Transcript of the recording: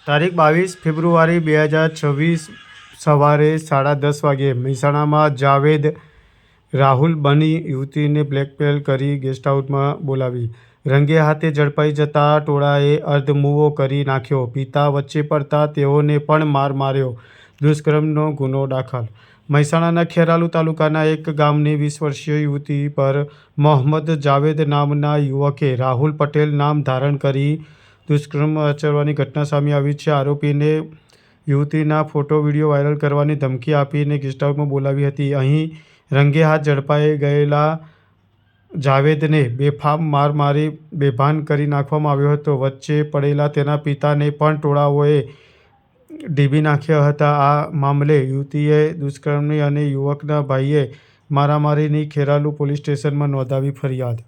તારીખ 22 ફેબ્રુઆરી 2026 સવારે 10:30 વાગ્યે મહેસાણામાં જાવેદ રાહુલ બની યુવતીને બ્લેકમેલ કરી ગેસ્ટ હાઉસમાં બોલાવી રંગે હાથે ઝડપાઈ જતા ટોળાએ અર્ધમૂવો કરી નાખ્યો. પિતા વચ્ચે પડતા તેઓને પણ માર માર્યો. દુષ્કર્મનો ગુનો દાખલ. મહેસાણાના ખેરાલુ તાલુકાના એક ગામની 20 વર્ષીય યુવતી પર મોહમ્મદ જાવેદ નામના યુવકે રાહુલ પટેલ નામ ધારણ કરી દુષ્કર્મ આચરવાની ઘટના સામે આવી છે. આરોપીને યુવતીના ફોટો વિડીયો વાયરલ કરવાની ધમકી આપીને ગેસ્ટ હાઉસમાં બોલાવી હતી. અહીં રંગે હાથ ઝડપાઈ ગયેલા જાવેદને બેફામ માર મારી બેભાન કરી નાખવામાં આવ્યો હતો. વચ્ચે પડેલા તેના પિતાને પણ ટોળાઓએ ઢીબી નાખ્યા હતા. આ મામલે યુવતીએ દુષ્કર્મની અને યુવકના ભાઈએ મારામારીની ખેરાલુ પોલીસ સ્ટેશનમાં નોંધાવી ફરિયાદ